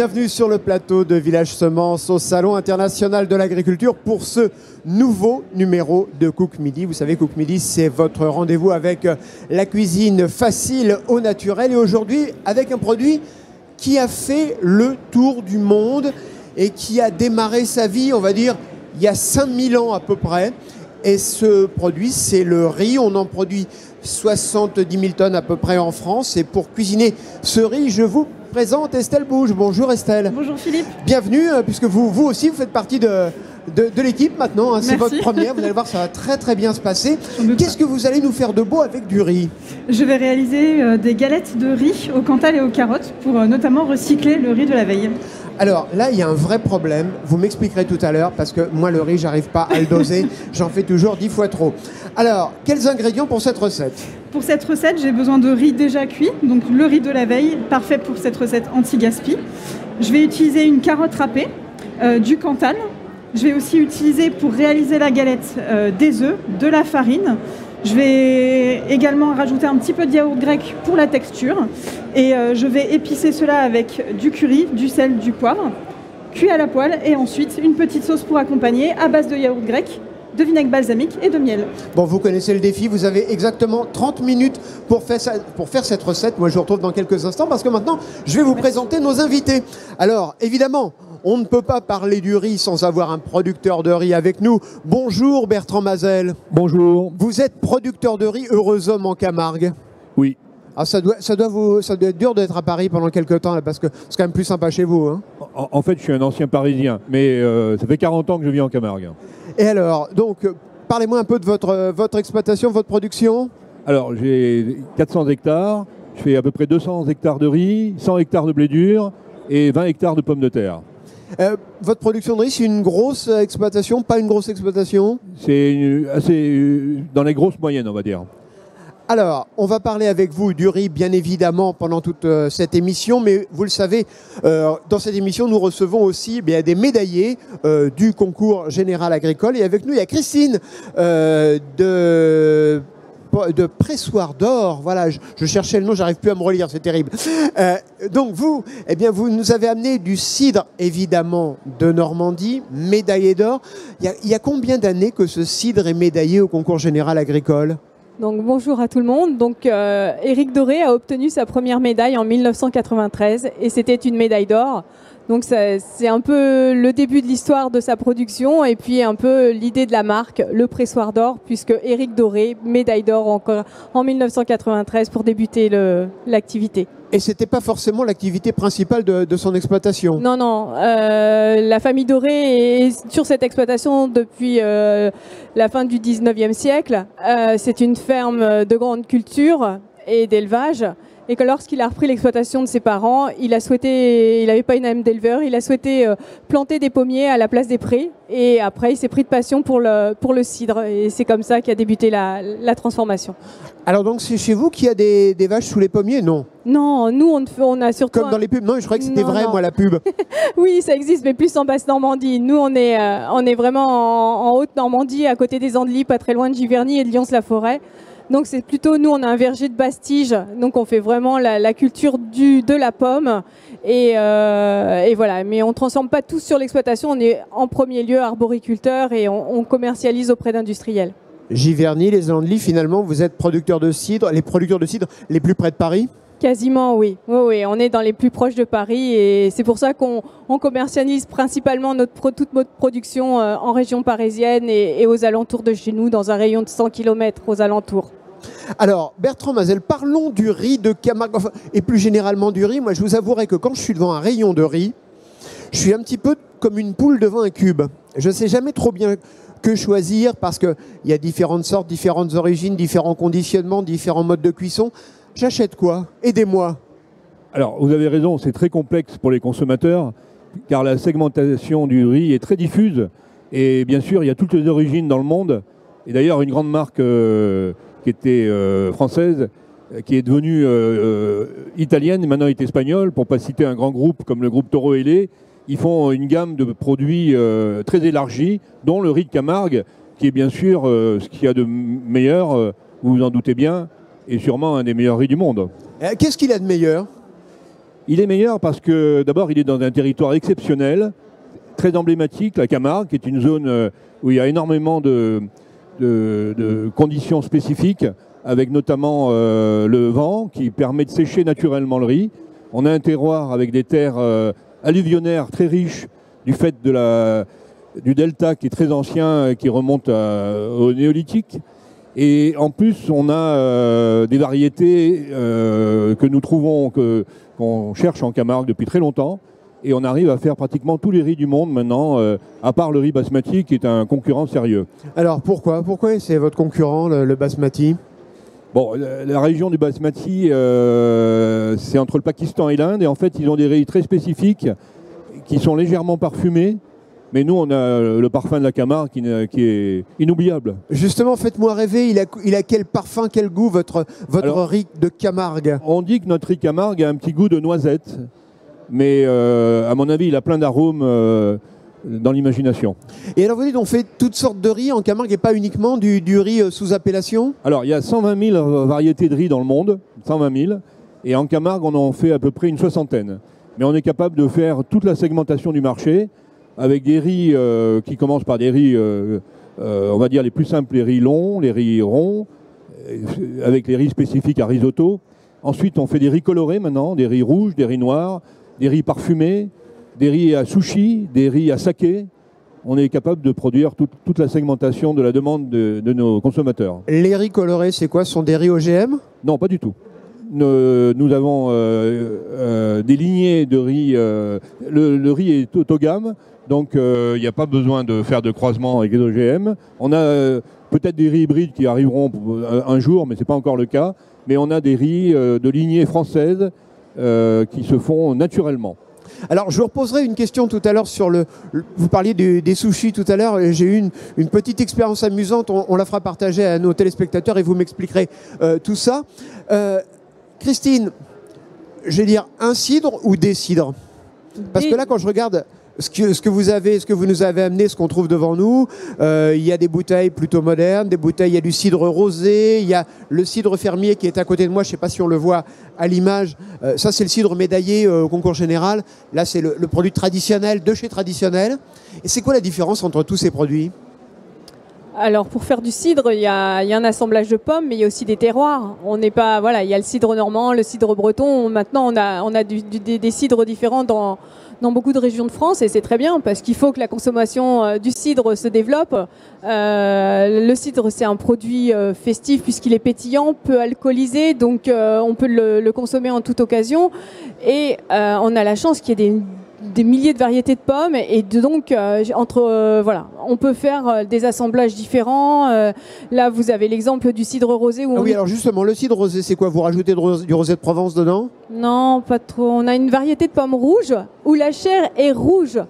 bienvenue sur le plateau de Village Semences au Salon international de l'agriculture pour ce nouveau numéro de Cook Midi. Vous savez, Cook Midi, c'est votre rendez-vous avec la cuisine facile au naturel. Et aujourd'hui, avec un produit qui a fait le tour du monde et qui a démarré sa vie, on va dire, il y a 5000 ans à peu près. Et ce produit, c'est le riz. On en produit 70 000 tonnes à peu près en France. Et pour cuisiner ce riz, je vous présente Estelle Bouge. Bonjour Estelle. Bonjour Philippe. Bienvenue, puisque vous aussi, vous faites partie de l'équipe maintenant. C'est votre première. Vous allez voir, ça va très très bien se passer. Qu'est-ce que vous allez nous faire de beau avec du riz? Je vais réaliser des galettes de riz au Cantal et aux carottes pour notamment recycler le riz de la veille. Alors là, il y a un vrai problème. Vous m'expliquerez tout à l'heure parce que moi, le riz, j'arrive pas à le doser. J'en fais toujours 10 fois trop. Alors, quels ingrédients pour cette recette? Pour cette recette, j'ai besoin de riz déjà cuit, donc le riz de la veille, parfait pour cette recette anti-gaspi. Je vais utiliser une carotte râpée, du Cantal. Je vais aussi utiliser pour réaliser la galette des œufs, de la farine. Je vais également rajouter un petit peu de yaourt grec pour la texture. Et je vais épicer cela avec du curry, du sel, du poivre, cuit à la poêle. Et ensuite, une petite sauce pour accompagner à base de yaourt grec, de vinaigre balsamique et de miel. Bon, vous connaissez le défi. Vous avez exactement 30 minutes pour faire cette recette. Moi, je vous retrouve dans quelques instants parce que maintenant, je vais vous présenter nos invités. Alors, évidemment, on ne peut pas parler du riz sans avoir un producteur de riz avec nous. Bonjour Bertrand Mazel. Bonjour. Vous êtes producteur de riz Heureux Homme en Camargue. Oui. Ah, ça doit être dur d'être à Paris pendant quelques temps, là, parce que c'est quand même plus sympa chez vous. Hein. En fait, je suis un ancien Parisien, mais ça fait 40 ans que je vis en Camargue. Et alors, donc, parlez-moi un peu de votre exploitation, votre production. Alors, j'ai 400 hectares, je fais à peu près 200 hectares de riz, 100 hectares de blé dur et 20 hectares de pommes de terre. Votre production de riz, c'est une grosse exploitation, pas une grosse exploitation? C'est assez dans les grosses moyennes, on va dire. Alors, on va parler avec vous du riz, bien évidemment, pendant toute cette émission, mais vous le savez, dans cette émission, nous recevons aussi des médaillés du concours général agricole. Et avec nous, il y a Christine de Pressoir d'Or. Voilà, je cherchais le nom, j'arrive plus à me relire, c'est terrible. Donc vous, vous nous avez amené du cidre, évidemment, de Normandie, médaillé d'or. Il y a combien d'années que ce cidre est médaillé au concours général agricole? Donc bonjour à tout le monde. Donc Éric Doré a obtenu sa première médaille en 1993 et c'était une médaille d'or. Donc c'est un peu le début de l'histoire de sa production et puis un peu l'idée de la marque, le pressoir d'or, puisque Éric Doré, médaille d'or encore en 1993 pour débuter l'activité. Et c'était pas forcément l'activité principale de son exploitation? Non, non. La famille Doré est sur cette exploitation depuis la fin du 19e siècle. C'est une ferme de grande culture et d'élevage. Et que lorsqu'il a repris l'exploitation de ses parents, il n'avait pas une âme d'éleveur, il a souhaité planter des pommiers à la place des prés. Et après, il s'est pris de passion pour le cidre. Et c'est comme ça qu'a débuté la transformation. Alors donc, c'est chez vous qu'il y a des vaches sous les pommiers, non? Non, nous, on a surtout... Comme dans les pubs? Non, je croyais que c'était vrai, moi, la pub. Oui, ça existe, mais plus en Basse-Normandie. Nous, on est vraiment en Haute-Normandie, à côté des Andelys, pas très loin de Giverny et de Lyons-la-Forêt. Donc c'est plutôt, nous on a un verger de Bastige, donc on fait vraiment la culture de la pomme et voilà. Mais on ne transforme pas tout sur l'exploitation, on est en premier lieu arboriculteur et on commercialise auprès d'industriels. Giverny, les Andelys, finalement vous êtes producteurs de cidre, les producteurs de cidre les plus près de Paris? Quasiment, oui. Oui, on est dans les plus proches de Paris et c'est pour ça qu'on commercialise principalement toute notre production en région parisienne et aux alentours de chez nous, dans un rayon de 100 km aux alentours. Alors, Bertrand Mazel, parlons du riz de Camargue, et plus généralement du riz. Moi, je vous avouerai que quand je suis devant un rayon de riz, je suis un petit peu comme une poule devant un cube. Je ne sais jamais trop bien que choisir parce qu'il y a différentes sortes, différentes origines, différents conditionnements, différents modes de cuisson. J'achète quoi? Aidez-moi. Alors, vous avez raison, c'est très complexe pour les consommateurs, car la segmentation du riz est très diffuse. Et bien sûr, il y a toutes les origines dans le monde. Et d'ailleurs, une grande marque qui était française, qui est devenue italienne, et maintenant est espagnole, pour ne pas citer un grand groupe comme le groupe Toro et Lait, ils font une gamme de produits très élargie, dont le riz de Camargue, qui est bien sûr ce qu'il y a de meilleur, vous vous en doutez bien, et sûrement un des meilleurs riz du monde. Qu'est-ce qu'il a de meilleur? Il est meilleur parce que d'abord il est dans un territoire exceptionnel, très emblématique, la Camargue, qui est une zone où il y a énormément de conditions spécifiques, avec notamment le vent qui permet de sécher naturellement le riz. On a un terroir avec des terres alluvionnaires très riches du fait du delta qui est très ancien, qui remonte au néolithique. Et en plus, on a des variétés que nous trouvons, qu'on cherche en Camargue depuis très longtemps. Et on arrive à faire pratiquement tous les riz du monde maintenant, à part le riz basmati qui est un concurrent sérieux. Alors pourquoi c'est votre concurrent, le basmati? Bon, la région du basmati, c'est entre le Pakistan et l'Inde. Et en fait, ils ont des riz très spécifiques qui sont légèrement parfumés. Mais nous, on a le parfum de la Camargue qui est inoubliable. Justement, faites-moi rêver, il a quel parfum, quel goût votre riz de Camargue? On dit que notre riz Camargue a un petit goût de noisette. Mais à mon avis, il a plein d'arômes dans l'imagination. Et alors vous dites, on fait toutes sortes de riz en Camargue et pas uniquement du riz sous appellation? Alors il y a 120 000 variétés de riz dans le monde, 120 000, et en Camargue on en fait à peu près une soixantaine. Mais on est capable de faire toute la segmentation du marché avec des riz qui commencent par des riz, on va dire les plus simples, les riz longs, les riz ronds, avec les riz spécifiques à risotto. Ensuite on fait des riz colorés maintenant, des riz rouges, des riz noirs, des riz parfumés, des riz à sushi, des riz à saké. On est capable de produire toute la segmentation de la demande de nos consommateurs. Les riz colorés, c'est quoi? Ce sont des riz OGM? Non, pas du tout. Nous avons des lignées de riz. Le riz est autogame, donc il n'y a pas besoin de faire de croisement avec les OGM. On a peut-être des riz hybrides qui arriveront un jour, mais ce n'est pas encore le cas. Mais on a des riz de lignée française qui se font naturellement. Alors, je vous reposerai une question tout à l'heure sur vous parliez des sushis tout à l'heure. J'ai eu une petite expérience amusante. On la fera partager à nos téléspectateurs et vous m'expliquerez tout ça. Christine, je vais dire un cidre ou des cidres? Parce que là, quand je regarde ce que vous nous avez amené, ce qu'on trouve devant nous, il y a des bouteilles plutôt modernes, il y a du cidre rosé, il y a le cidre fermier qui est à côté de moi, je ne sais pas si on le voit à l'image, ça c'est le cidre médaillé au concours général, là c'est le produit traditionnel de chez Traditionnel. Et c'est quoi la différence entre tous ces produits? Alors pour faire du cidre, il y a un assemblage de pommes, mais il y a aussi des terroirs. On n'est pas, voilà, il y a le cidre normand, le cidre breton. Maintenant, on a des cidres différents dans beaucoup de régions de France, et c'est très bien parce qu'il faut que la consommation du cidre se développe. Le cidre, c'est un produit festif puisqu'il est pétillant, peu alcoolisé, donc on peut le consommer en toute occasion. Et on a la chance qu'il y ait des milliers de variétés de pommes et donc voilà, on peut faire des assemblages différents. Là, vous avez l'exemple du cidre rosé. Oui, alors justement, le cidre rosé, c'est quoi? Vous rajoutez du rosé de Provence dedans? Non, pas trop. On a une variété de pommes rouges où la chair est rouge.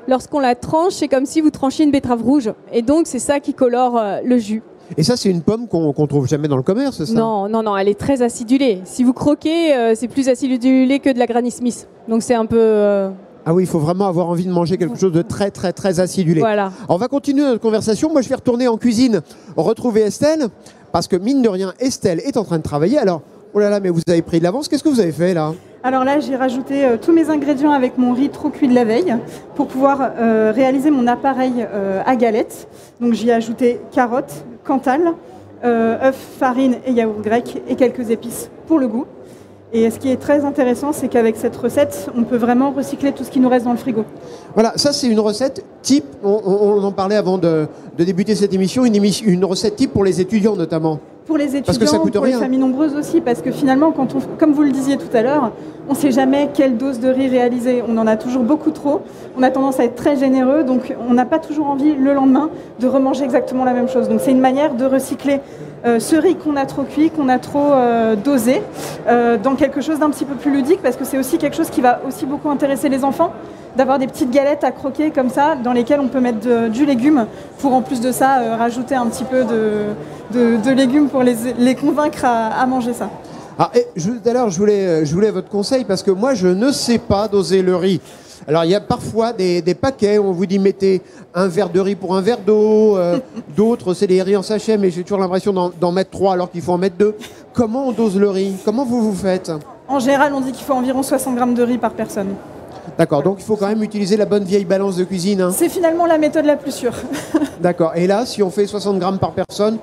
Lorsqu'on la tranche, c'est comme si vous tranchiez une betterave rouge. Et donc, c'est ça qui colore le jus. Et ça, c'est une pomme qu'on trouve jamais dans le commerce, ça? Non, elle est très acidulée. Si vous croquez, c'est plus acidulé que de la Granny Smith. Donc, c'est un peu... Ah oui, il faut vraiment avoir envie de manger quelque chose de très, très, très acidulé. Voilà. On va continuer notre conversation. Moi, je vais retourner en cuisine, retrouver Estelle, parce que mine de rien, Estelle est en train de travailler. Alors, oh là là, mais vous avez pris de l'avance. Qu'est-ce que vous avez fait là? Alors là, j'ai rajouté tous mes ingrédients avec mon riz trop cuit de la veille pour pouvoir réaliser mon appareil à galette. Donc, j'y ai ajouté carottes, Cantal, œufs, farine et yaourt grec et quelques épices pour le goût. Et ce qui est très intéressant, c'est qu'avec cette recette, on peut vraiment recycler tout ce qui nous reste dans le frigo. Voilà, ça c'est une recette type, on en parlait avant de débuter cette émission, une recette type pour les étudiants notamment. Pour les étudiants, pour les familles nombreuses aussi, parce que finalement, comme vous le disiez tout à l'heure, on ne sait jamais quelle dose de riz réaliser. On en a toujours beaucoup trop, on a tendance à être très généreux, donc on n'a pas toujours envie le lendemain de remanger exactement la même chose. Donc c'est une manière de recycler ce riz qu'on a trop cuit, qu'on a trop dosé, dans quelque chose d'un petit peu plus ludique, parce que c'est aussi quelque chose qui va aussi beaucoup intéresser les enfants, d'avoir des petites galettes à croquer comme ça, dans lesquelles on peut mettre du légume, pour en plus de ça rajouter un petit peu de légumes pour les convaincre à manger ça. Ah, tout à l'heure, je voulais votre conseil, parce que moi, je ne sais pas doser le riz. Alors, il y a parfois des paquets où on vous dit mettez un verre de riz pour un verre d'eau. D'autres, c'est des riz en sachet, mais j'ai toujours l'impression d'en mettre 3 alors qu'il faut en mettre 2. Comment on dose le riz? Comment vous faites? En général, on dit qu'il faut environ 60 grammes de riz par personne. D'accord, donc il faut quand même utiliser la bonne vieille balance de cuisine. Hein. C'est finalement la méthode la plus sûre. D'accord, et là, si on fait 60 grammes par personne,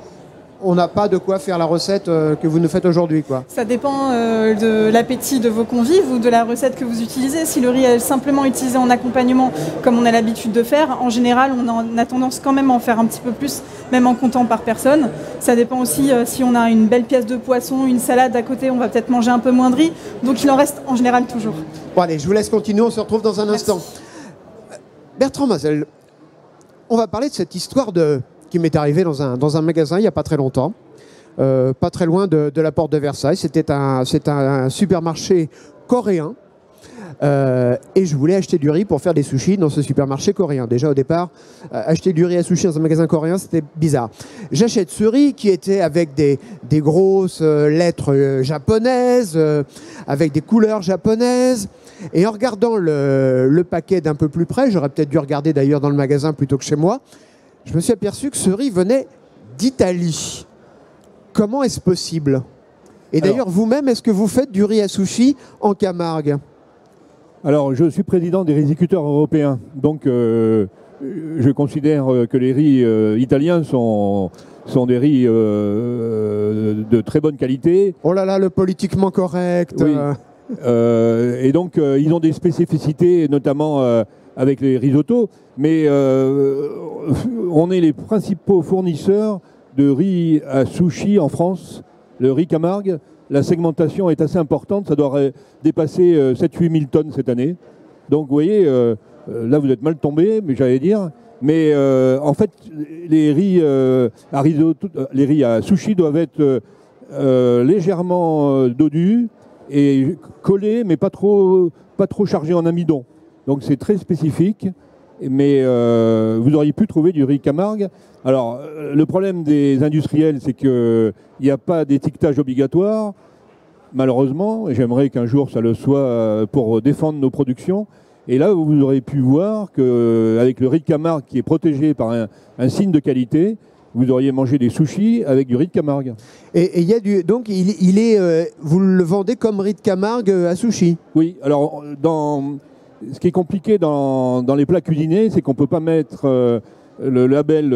on n'a pas de quoi faire la recette que vous nous faites aujourd'hui, quoi. Ça dépend de l'appétit de vos convives ou de la recette que vous utilisez. Si le riz est simplement utilisé en accompagnement, comme on a l'habitude de faire, en général, on a tendance quand même à en faire un petit peu plus, même en comptant par personne. Ça dépend aussi si on a une belle pièce de poisson, une salade à côté, on va peut-être manger un peu moins de riz. Donc il en reste en général toujours. Bon allez, je vous laisse continuer, on se retrouve dans un instant. Bertrand Mazel, on va parler de cette histoire qui m'est arrivée dans un magasin il n'y a pas très longtemps, pas très loin de la porte de Versailles. C'est un supermarché coréen et je voulais acheter du riz pour faire des sushis dans ce supermarché coréen. Déjà au départ, acheter du riz à sushi dans un magasin coréen, c'était bizarre. J'achète ce riz qui était avec des grosses lettres japonaises, avec des couleurs japonaises. Et en regardant le paquet d'un peu plus près, j'aurais peut-être dû regarder d'ailleurs dans le magasin plutôt que chez moi, je me suis aperçu que ce riz venait d'Italie. Comment est-ce possible? Et d'ailleurs, vous-même, est-ce que vous faites du riz à sushi en Camargue? Alors, je suis président des riziculteurs européens. Donc, je considère que les riz italiens sont des riz de très bonne qualité. Oh là là, le politiquement correct. Oui. Et donc, ils ont des spécificités, notamment avec les risottos. Mais on est les principaux fournisseurs de riz à sushi en France, le riz Camargue. La segmentation est assez importante, ça doit dépasser 7-8 000 tonnes cette année. Donc vous voyez, là vous êtes mal tombé, mais j'allais dire. Mais en fait, les riz à sushi doivent être légèrement dodus et collés, mais pas trop chargés en amidon. Donc c'est très spécifique. Mais vous auriez pu trouver du riz Camargue. Alors, le problème des industriels, c'est qu'il n'y a pas d'étiquetage obligatoire, malheureusement, et j'aimerais qu'un jour ça le soit pour défendre nos productions. Et là, vous aurez pu voir qu'avec le riz de Camargue qui est protégé par un signe de qualité, vous auriez mangé des sushis avec du riz de Camargue. Et il y a donc vous le vendez comme riz de Camargue à sushi? Oui, alors ce qui est compliqué dans les plats cuisinés, c'est qu'on ne peut pas mettre le label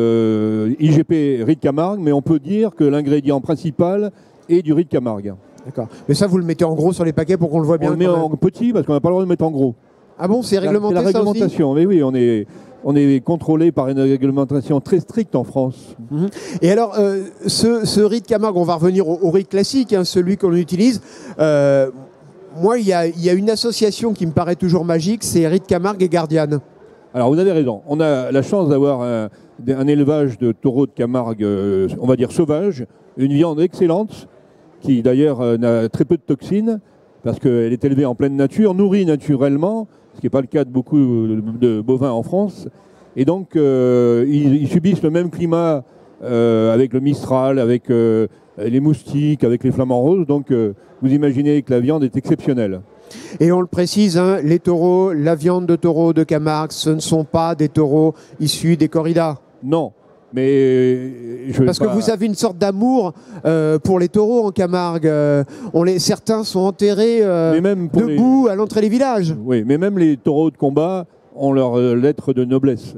IGP riz de Camargue, mais on peut dire que l'ingrédient principal est du riz de Camargue. D'accord. Mais ça, vous le mettez en gros sur les paquets pour qu'on le voit bien? On le met en petit parce qu'on n'a pas le droit de le mettre en gros. Ah bon, c'est réglementé ça aussi? C'est la réglementation, mais oui, on est contrôlé par une réglementation très stricte en France. Et alors, ce riz de Camargue, on va revenir au riz classique, hein, celui qu'on utilise. Moi, il y a une association qui me paraît toujours magique, c'est Riz de Camargue et Gardiane. Alors, vous avez raison. On a la chance d'avoir un élevage de taureaux de Camargue, on va dire sauvage, une viande excellente, qui d'ailleurs n'a très peu de toxines, parce qu'elle est élevée en pleine nature, nourrie naturellement, ce qui n'est pas le cas de beaucoup de bovins en France. Et donc, ils subissent le même climat avec le Mistral, avec les moustiques, avec les flamants roses. Donc, vous imaginez que la viande est exceptionnelle. Et on le précise, hein, les taureaux, la viande de taureau de Camargue, ce ne sont pas des taureaux issus des corridas. Non, mais parce que vous avez une sorte d'amour pour les taureaux en Camargue. Certains sont enterrés debout à l'entrée des villages. Oui, mais même les taureaux de combat ont leur lettre de noblesse.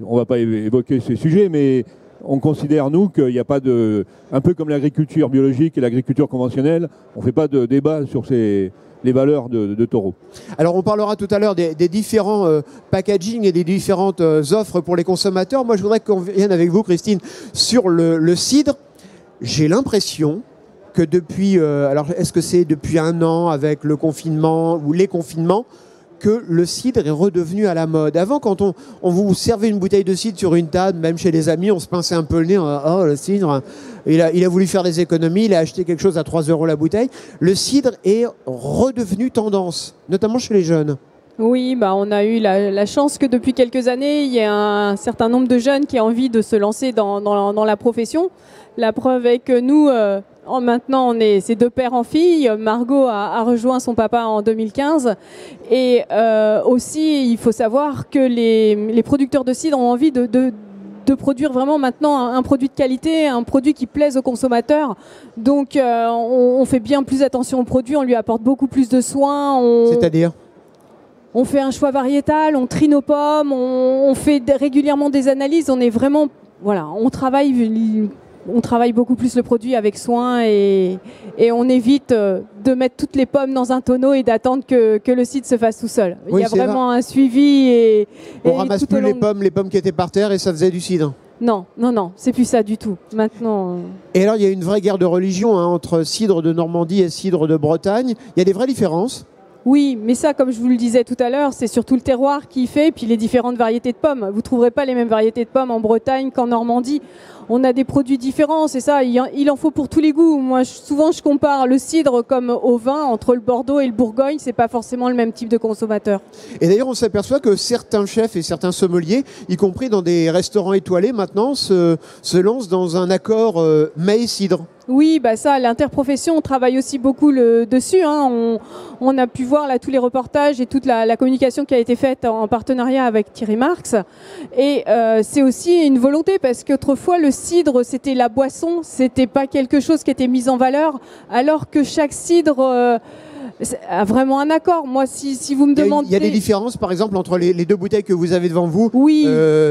On ne va pas évoquer ces sujets, mais on considère, nous, qu'il n'y a pas de... Un peu comme l'agriculture biologique et l'agriculture conventionnelle, on ne fait pas de débat sur les valeurs de taureaux. Alors on parlera tout à l'heure des différents packaging et des différentes offres pour les consommateurs. Moi je voudrais qu'on vienne avec vous, Christine, sur le cidre. J'ai l'impression que depuis, alors est-ce que c'est depuis 1 an avec le confinement ou les confinements, que le cidre est redevenu à la mode. Avant, quand on vous servait une bouteille de cidre sur une table, même chez les amis, on se pinçait un peu le nez. Oh, le cidre, il a voulu faire des économies, il a acheté quelque chose à 3 € la bouteille. Le cidre est redevenu tendance, notamment chez les jeunes. Oui, on a eu la chance que depuis quelques années, il y a un certain nombre de jeunes qui ont envie de se lancer dans la profession. La preuve est que nous, maintenant, c'est 2 pères en fille. Margot a rejoint son papa en 2015. Et aussi, il faut savoir que les producteurs de cidre ont envie de de produire vraiment maintenant un produit de qualité, un produit qui plaise aux consommateurs. Donc on fait bien plus attention au produit, on lui apporte beaucoup plus de soins. C'est-à-dire ? On fait un choix variétal, on trie nos pommes, on fait régulièrement des analyses. On est vraiment, voilà, on travaille beaucoup plus le produit avec soin et on évite de mettre toutes les pommes dans un tonneau et d'attendre que le cidre se fasse tout seul. Il y a vraiment un suivi. On ramasse plus les pommes qui étaient par terre et ça faisait du cidre. Non, c'est plus ça du tout. Maintenant. Et alors il y a une vraie guerre de religion entre cidre de Normandie et cidre de Bretagne. Il y a des vraies différences. Oui, mais ça, comme je vous le disais tout à l'heure, c'est surtout le terroir qui fait, puis les différentes variétés de pommes. Vous ne trouverez pas les mêmes variétés de pommes en Bretagne qu'en Normandie. On a des produits différents, c'est ça, il en faut pour tous les goûts. Moi, souvent, je compare le cidre comme au vin, entre le Bordeaux et le Bourgogne, c'est pas forcément le même type de consommateur. Et d'ailleurs, on s'aperçoit que certains chefs et certains sommeliers, y compris dans des restaurants étoilés maintenant, se lancent dans un accord mets et cidre. Oui, ça, l'interprofession, on travaille aussi beaucoup dessus. Hein. On a pu voir là tous les reportages et toute la communication qui a été faite en partenariat avec Thierry Marx. Et c'est aussi une volonté parce qu'autrefois, le cidre, c'était la boisson, c'était pas quelque chose qui était mis en valeur, alors que chaque cidre a vraiment un accord. Moi, si vous me demandez... Il y a des différences, par exemple, entre les deux bouteilles que vous avez devant vous, oui.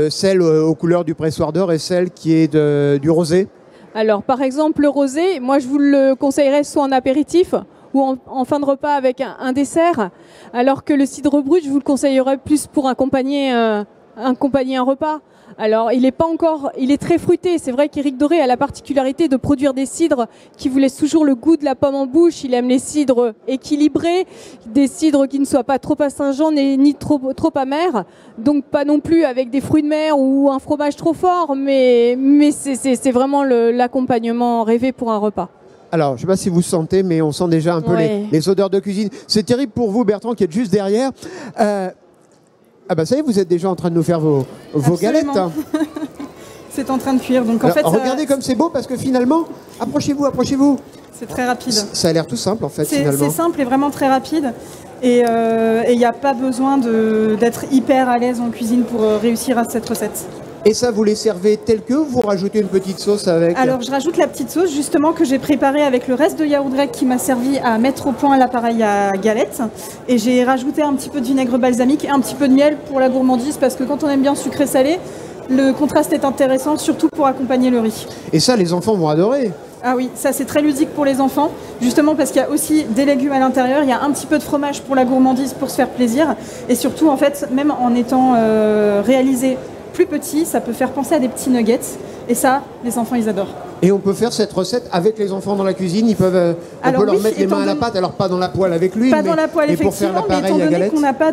Celle aux couleurs du pressoir d'or et celle qui est du rosé. Alors, par exemple, le rosé, moi, je vous le conseillerais soit en apéritif ou en fin de repas avec un dessert, alors que le cidre brut, je vous le conseillerais plus pour accompagner un repas. Alors, il est très fruité. C'est vrai qu'Éric Doré a la particularité de produire des cidres qui vous laissent toujours le goût de la pomme en bouche. Il aime les cidres équilibrés, des cidres qui ne soient pas trop astringents ni trop amers. Donc, pas non plus avec des fruits de mer ou un fromage trop fort, mais c'est vraiment l'accompagnement rêvé pour un repas. Alors, je ne sais pas si vous sentez, mais on sent déjà un peu les odeurs de cuisine. C'est terrible pour vous, Bertrand, qui êtes juste derrière. Ça y est, vous êtes déjà en train de nous faire vos galettes. C'est en train de cuire. Donc, regardez comme c'est beau, parce que finalement, approchez-vous. C'est très rapide. Ça a l'air tout simple, en fait, finalement. C'est simple et vraiment très rapide. Et il n'y a pas besoin d'être hyper à l'aise en cuisine pour réussir à cette recette. Et ça, vous les servez tel que ou vous rajoutez une petite sauce avec? Alors, je rajoute la petite sauce, justement, que j'ai préparée avec le reste de yaourt grec qui m'a servi à mettre au point l'appareil à galettes. Et j'ai rajouté un petit peu de vinaigre balsamique et un petit peu de miel pour la gourmandise, parce que quand on aime bien sucré-salé, le contraste est intéressant, surtout pour accompagner le riz. Et ça, les enfants vont adorer. Ah oui, ça c'est très ludique pour les enfants, justement parce qu'il y a aussi des légumes à l'intérieur, il y a un petit peu de fromage pour la gourmandise, pour se faire plaisir. Et surtout, en fait, même en étant réalisé plus petit, ça peut faire penser à des petits nuggets. Et ça, les enfants, ils adorent. Et on peut faire cette recette avec les enfants dans la cuisine. On peut leur mettre les mains à la pâte, alors pas dans la poêle avec l'huile, mais pour faire l'appareil à galette. Qu'on n'a pas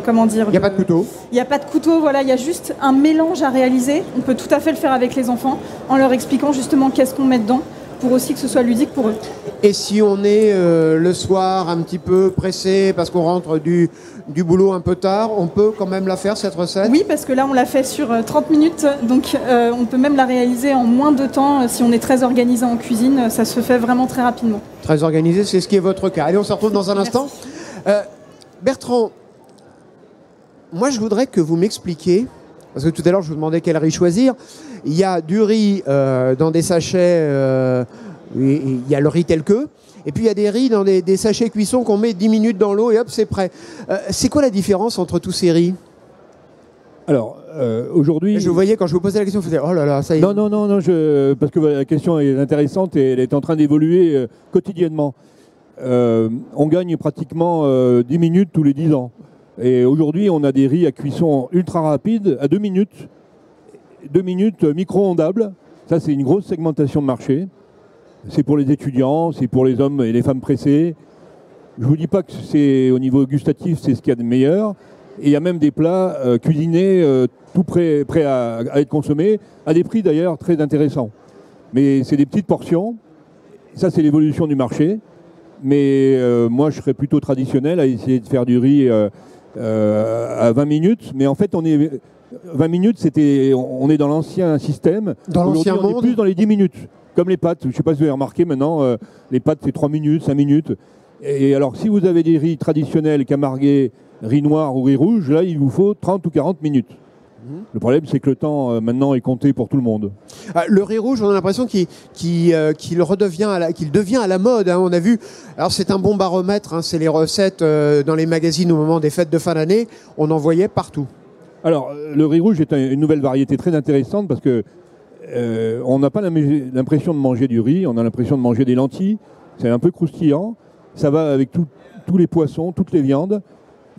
comment dire. Il n'y a pas de couteau. Il n'y a pas de couteau, voilà. Il y a juste un mélange à réaliser. On peut tout à fait le faire avec les enfants en leur expliquant justement qu'est-ce qu'on met dedans, pour aussi que ce soit ludique pour eux. Et si on est le soir un petit peu pressé parce qu'on rentre du boulot un peu tard, on peut quand même la faire, cette recette? Oui, parce que là on l'a fait sur 30 minutes, donc on peut même la réaliser en moins de temps. Si on est très organisé en cuisine, ça se fait vraiment très rapidement. Très organisé, c'est ce qui est votre cas. Allez, on se retrouve dans un instant. Bertrand, moi je voudrais que vous m'expliquiez, parce que tout à l'heure je vous demandais quel riz choisir. Il y a du riz dans des sachets, il y a le riz tel que, et puis il y a des riz dans des sachets cuisson qu'on met 10 minutes dans l'eau et hop, c'est prêt. C'est quoi la différence entre tous ces riz? Alors, aujourd'hui... Je vous voyais, quand je vous posais la question, je me disais, oh là là, ça y est. Non, parce que la question est intéressante et elle est en train d'évoluer quotidiennement. On gagne pratiquement 10 minutes tous les 10 ans. Et aujourd'hui, on a des riz à cuisson ultra rapide, à 2 minutes. 2 minutes micro-ondables. Ça, c'est une grosse segmentation de marché. C'est pour les étudiants, c'est pour les hommes et les femmes pressés. Je ne vous dis pas que c'est au niveau gustatif, c'est ce qu'il y a de meilleur. Et il y a même des plats cuisinés, tout prêts à être consommés, à des prix d'ailleurs très intéressants. Mais c'est des petites portions. Ça, c'est l'évolution du marché. Mais moi, je serais plutôt traditionnel à essayer de faire du riz à 20 minutes. Mais en fait, 20 minutes, on est dans l'ancien système. Dans l'ancien monde. On est plus dans les 10 minutes. Comme les pâtes. Je ne sais pas si vous avez remarqué maintenant, les pâtes, c'est 3 minutes, 5 minutes. Et alors, si vous avez des riz traditionnels, camarguais, riz noir ou riz rouge, là, il vous faut 30 ou 40 minutes. Le problème, c'est que le temps, maintenant, est compté pour tout le monde. Le riz rouge, on a l'impression qu'il devient à la mode. Hein. On a vu, alors c'est un bon baromètre, hein, c'est les recettes dans les magazines au moment des fêtes de fin d'année, on en voyait partout. Alors, le riz rouge est une nouvelle variété très intéressante parce que on n'a pas l'impression de manger du riz, on a l'impression de manger des lentilles. C'est un peu croustillant. Ça va avec tous les poissons, toutes les viandes.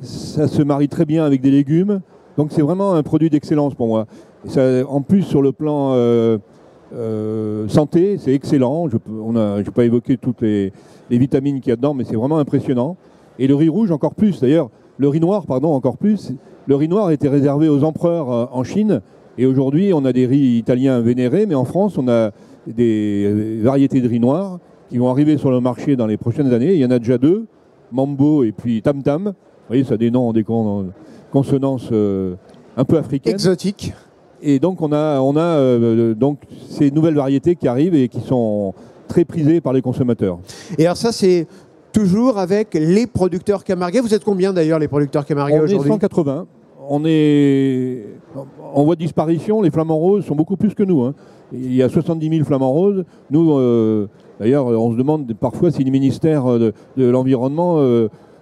Ça se marie très bien avec des légumes. Donc c'est vraiment un produit d'excellence pour moi. Ça, en plus, sur le plan santé, c'est excellent. Je ne vais pas évoquer toutes les vitamines qu'il y a dedans, mais c'est vraiment impressionnant. Et le riz rouge encore plus. D'ailleurs, le riz noir, pardon, encore plus. Le riz noir était réservé aux empereurs en Chine. Et aujourd'hui, on a des riz italiens vénérés, mais en France, on a des variétés de riz noir qui vont arriver sur le marché dans les prochaines années. Il y en a déjà 2, Mambo et puis Tam Tam. Vous voyez, ça a des noms, des consonances un peu africaines. Exotiques. Et donc, on a donc ces nouvelles variétés qui arrivent et qui sont très prisées par les consommateurs. Et alors ça, c'est toujours avec les producteurs camarguais. Vous êtes combien d'ailleurs, les producteurs camarguais aujourd'hui ? On est 180. En voie de disparition, les flamants roses sont beaucoup plus que nous. Hein. Il y a 70 000 flamants roses. Nous, d'ailleurs, on se demande parfois si le ministère de l'Environnement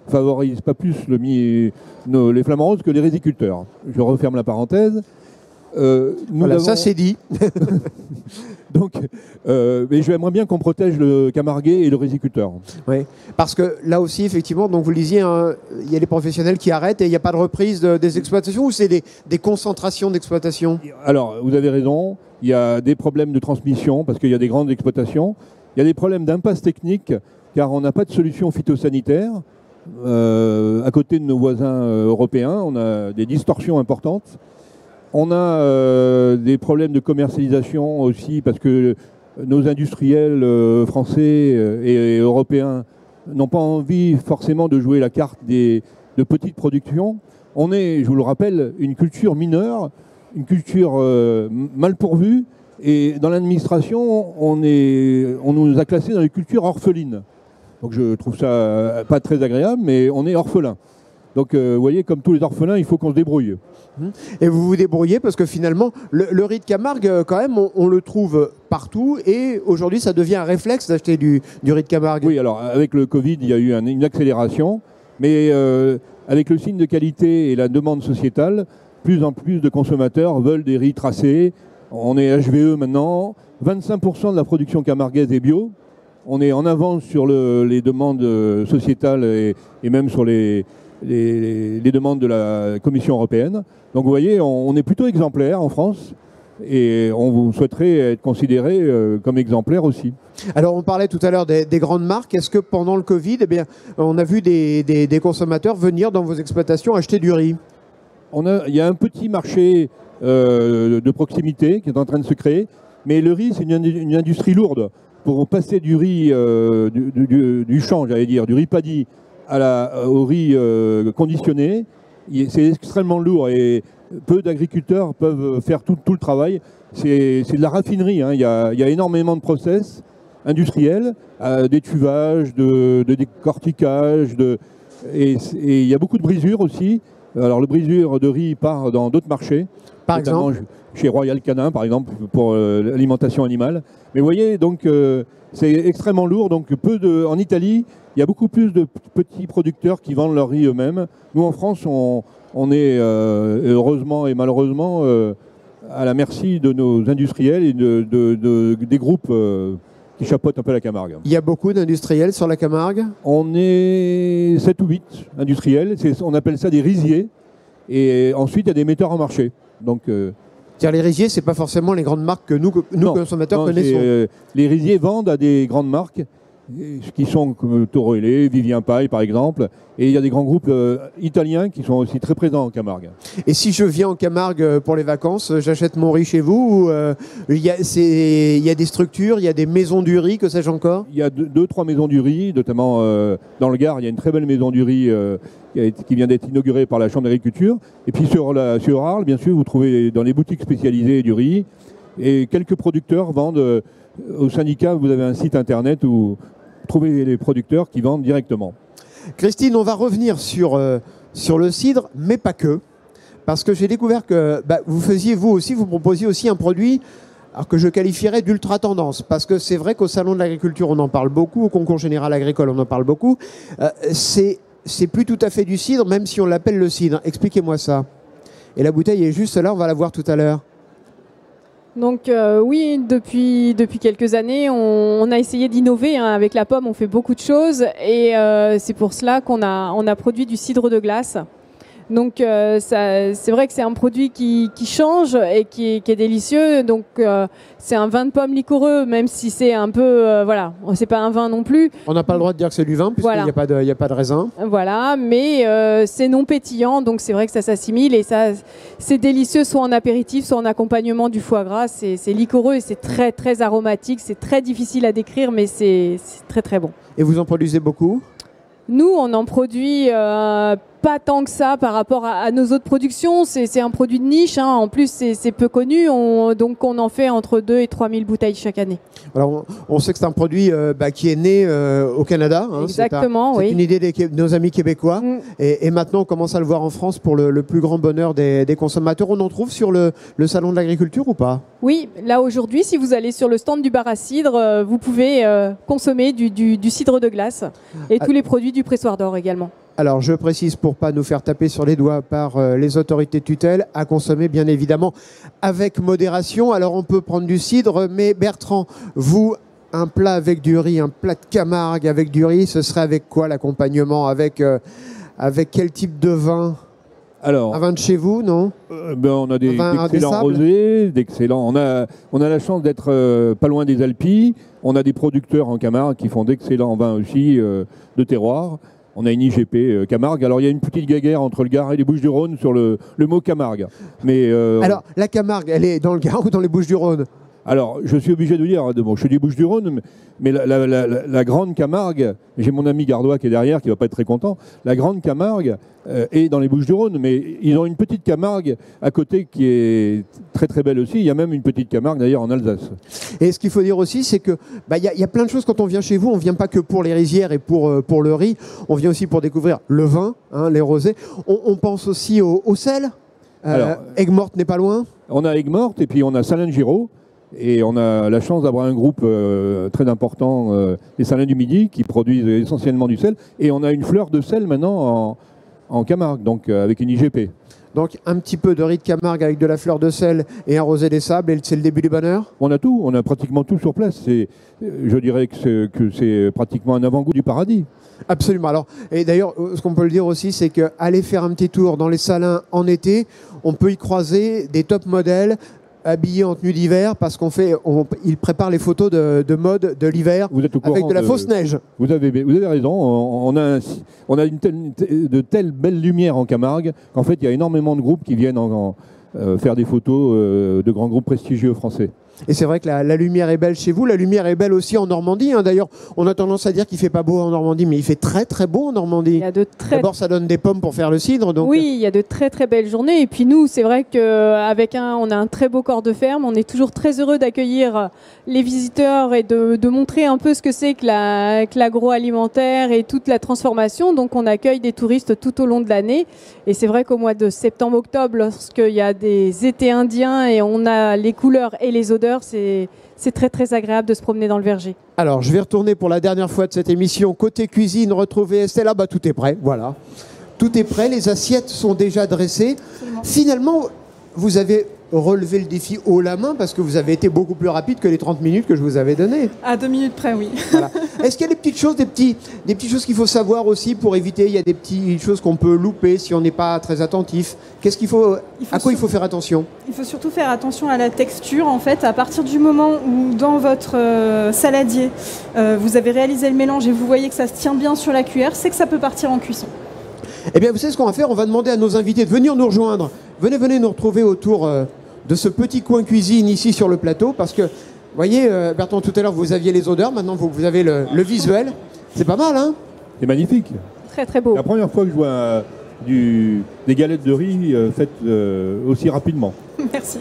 favorise pas plus les flamants roses que les riziculteurs. Je referme la parenthèse. Voilà, ça c'est dit. Donc, mais j'aimerais bien qu'on protège le camarguais et le riziculteur. Oui, parce que là aussi, effectivement, donc vous le disiez, hein, il y a des professionnels qui arrêtent et il n'y a pas de reprise des exploitations, ou c'est des concentrations d'exploitation ? Alors, vous avez raison, il y a des problèmes de transmission parce qu'il y a des grandes exploitations. Il y a des problèmes d'impasse technique car on n'a pas de solution phytosanitaire. À côté de nos voisins européens, on a des distorsions importantes. On a des problèmes de commercialisation aussi parce que nos industriels français et européens n'ont pas envie forcément de jouer la carte de petites productions. On est, je vous le rappelle, une culture mineure, une culture mal pourvue, et dans l'administration, on nous a classés dans les cultures orphelines. Donc je trouve ça pas très agréable, mais on est orphelins. Donc vous voyez, comme tous les orphelins, il faut qu'on se débrouille. Et vous vous débrouillez parce que finalement, le riz de Camargue, quand même, on le trouve partout. Et aujourd'hui, ça devient un réflexe d'acheter du riz de Camargue. Oui, alors avec le Covid, il y a eu une accélération. Mais avec le signe de qualité et la demande sociétale, plus en plus de consommateurs veulent des riz tracés. On est HVE maintenant. 25% de la production camarguaise est bio. On est en avance sur les demandes sociétales et même sur les demandes de la Commission européenne. Donc vous voyez, on est plutôt exemplaire en France et on souhaiterait être considéré comme exemplaire aussi. Alors on parlait tout à l'heure des grandes marques. Est-ce que pendant le Covid, on a vu des consommateurs venir dans vos exploitations acheter du riz ? Il y a un petit marché de proximité qui est en train de se créer, mais le riz, c'est une industrie lourde. Pour passer du riz du champ, j'allais dire, du riz paddy au riz conditionné, c'est extrêmement lourd et peu d'agriculteurs peuvent faire tout le travail. C'est de la raffinerie, hein. Il y a énormément de process industriels, d'étuvage, de décortiquage, et il y a beaucoup de brisures aussi. Alors le brisure de riz part dans d'autres marchés, par exemple chez Royal Canin, par exemple, pour l'alimentation animale. Mais vous voyez, donc c'est extrêmement lourd. Donc en Italie, il y a beaucoup plus de petits producteurs qui vendent leur riz eux-mêmes. Nous, en France, on est heureusement et malheureusement à la merci de nos industriels et des groupes qui chapeautent un peu la Camargue. Il y a beaucoup d'industriels sur la Camargue ? On est 7 ou 8 industriels. On appelle ça des riziers. Et ensuite, il y a des metteurs en marché. Donc, les riziers, ce n'est pas forcément les grandes marques que nous consommateurs, connaissons. Les riziers vendent à des grandes marques qui sont comme Toro Helet, Vivien Paille par exemple, et il y a des grands groupes italiens qui sont aussi très présents en Camargue. Et si je viens en Camargue pour les vacances, j'achète mon riz chez vous, ou il y a des structures, il y a des maisons du riz, que sais-je encore ? Il y a 2-3 maisons du riz, notamment dans le Gard, il y a une très belle maison du riz qui vient d'être inaugurée par la Chambre d'agriculture. Et puis sur Arles, bien sûr, vous trouvez dans les boutiques spécialisées du riz, et quelques producteurs vendent au syndicat. Vous avez un site internet où trouver les producteurs qui vendent directement. Christine, on va revenir sur le cidre, mais pas que. parce que j'ai découvert que vous proposiez aussi un produit alors que je qualifierais d'ultra tendance, parce que c'est vrai qu'au Salon de l'Agriculture, on en parle beaucoup, au Concours Général Agricole, on en parle beaucoup. C'est plus tout à fait du cidre, même si on l'appelle le cidre. Expliquez-moi ça. Et la bouteille est juste là, on va la voir tout à l'heure. Donc oui, depuis quelques années, on a essayé d'innover. Hein. Avec la pomme, on fait beaucoup de choses, et c'est pour cela qu'on a produit du cidre de glace. Donc c'est vrai que c'est un produit qui change et qui est délicieux. Donc c'est un vin de pomme liquoreux, même si c'est un peu voilà, c'est pas un vin non plus. On n'a pas le droit de dire que c'est du vin puisqu'il n'y a pas de raisin. Voilà, mais c'est non pétillant, donc c'est vrai que ça s'assimile et ça c'est délicieux, soit en apéritif, soit en accompagnement du foie gras. C'est liquoreux et c'est très très aromatique. C'est très difficile à décrire, mais c'est très très bon. Et vous en produisez beaucoup ? Nous, on en produit pas tant que ça par rapport à nos autres productions. C'est un produit de niche. Hein. En plus, c'est peu connu. Donc, on en fait entre 2 et 3 000 bouteilles chaque année. Alors, on sait que c'est un produit qui est né au Canada. Hein. Exactement, oui. C'est une idée de nos amis québécois. Et maintenant, on commence à le voir en France pour le plus grand bonheur des consommateurs. On en trouve sur le Salon de l'Agriculture ou pas ? Oui, là aujourd'hui, si vous allez sur le stand du bar à cidre, vous pouvez consommer du cidre de glace et tous les produits du pressoir d'or également. Alors, je précise pour pas nous faire taper sur les doigts par les autorités de tutelle, à consommer bien évidemment avec modération. Alors, on peut prendre du cidre, mais Bertrand, vous, un plat avec du riz, un plat de Camargue avec du riz, ce serait avec quoi l'accompagnement ? Avec quel type de vin ? Alors, un vin de chez vous, non ? On a d'excellents rosés, d'excellents. On a la chance d'être pas loin des Alpilles. On a des producteurs en Camargue qui font d'excellents vins aussi de terroir. On a une IGP Camargue. Alors, il y a une petite guéguerre entre le Gard et les Bouches-du-Rhône sur le mot Camargue. Mais, alors, la Camargue, elle est dans le Gard ou dans les Bouches-du-Rhône ? Alors, je suis obligé de dire, bon, je suis des Bouches-du-Rhône, mais la Grande Camargue, j'ai mon ami Gardois qui est derrière, qui ne va pas être très content, la Grande Camargue est dans les Bouches-du-Rhône, mais ils ont une petite Camargue à côté qui est très très belle aussi. Il y a même une petite Camargue d'ailleurs en Alsace. Et ce qu'il faut dire aussi, c'est que y a plein de choses quand on vient chez vous. On ne vient pas que pour les rizières et pour le riz, on vient aussi pour découvrir le vin, hein, les rosés. On pense aussi au sel. Aigues-Mortes n'est pas loin. On a Aigues-Mortes et puis on a Salins-de-Giraud. Et on a la chance d'avoir un groupe très important, les Salins du Midi, qui produisent essentiellement du sel. Et on a une fleur de sel maintenant en Camargue, donc avec une IGP. Donc un petit peu de riz de Camargue avec de la fleur de sel et un rosé des sables, et c'est le début du bonheur ? On a tout, on a pratiquement tout sur place. Je dirais que c'est pratiquement un avant-goût du paradis. Absolument. Alors, et d'ailleurs, ce qu'on peut le dire aussi, c'est qu'aller faire un petit tour dans les Salins en été, on peut y croiser des top modèles habillés en tenue d'hiver parce ils préparent les photos de mode de l'hiver avec de la fausse neige. Vous avez raison. On a de telles belles lumières en Camargue qu'en fait, il y a énormément de groupes qui viennent faire des photos de grands groupes prestigieux français. Et c'est vrai que la lumière est belle chez vous, la lumière est belle aussi en Normandie. Hein. D'ailleurs, on a tendance à dire qu'il ne fait pas beau en Normandie, mais il fait très très beau en Normandie. D'abord, ça donne des pommes pour faire le cidre. Donc... Oui, il y a de très très belles journées. Et puis nous, c'est vrai qu'avec on a un très beau corps de ferme. On est toujours très heureux d'accueillir les visiteurs et de montrer un peu ce que c'est que l'agroalimentaire et toute la transformation. Donc on accueille des touristes tout au long de l'année. Et c'est vrai qu'au mois de septembre-octobre, lorsqu'il y a des étés indiens et on a les couleurs et les odeurs, c'est très très agréable de se promener dans le verger. Alors je vais retourner pour la dernière fois de cette émission côté cuisine, retrouver Estelle. Tout est prêt, voilà. Tout est prêt, les assiettes sont déjà dressées. Absolument. Finalement, vous avez relevé le défi haut la main parce que vous avez été beaucoup plus rapide que les 30 minutes que je vous avais données. À 2 minutes près, oui. Voilà. Est-ce qu'il y a des petites choses qu'il faut savoir aussi pour éviter, il y a des petites choses qu'on peut louper si on n'est pas très attentif. À quoi il faut faire attention ? Il faut surtout faire attention à la texture. En fait, à partir du moment où dans votre saladier, vous avez réalisé le mélange et vous voyez que ça se tient bien sur la cuillère, c'est que ça peut partir en cuisson. Eh bien, vous savez ce qu'on va faire ? On va demander à nos invités de venir nous rejoindre. Venez nous retrouver autour de ce petit coin cuisine ici sur le plateau. Parce que, vous voyez, Bertrand, tout à l'heure, vous aviez les odeurs. Maintenant, vous avez le visuel. C'est pas mal, hein ? C'est magnifique. Très, très beau. La première fois que je vois des galettes de riz faites aussi rapidement. Merci.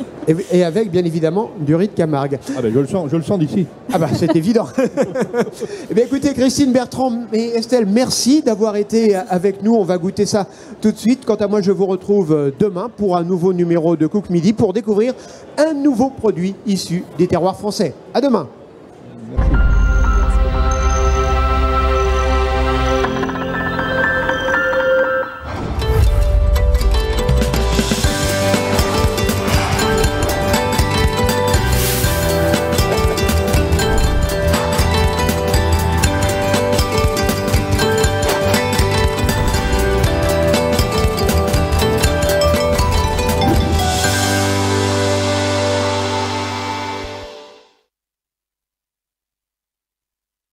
Et avec, bien évidemment, du riz de Camargue. Ah ben, je le sens d'ici. Ah bah c'est évident. Eh bien, écoutez, Christine, Bertrand et Estelle, merci d'avoir été avec nous. On va goûter ça tout de suite. Quant à moi, je vous retrouve demain pour un nouveau numéro de Cook Midi pour découvrir un nouveau produit issu des terroirs français. À demain.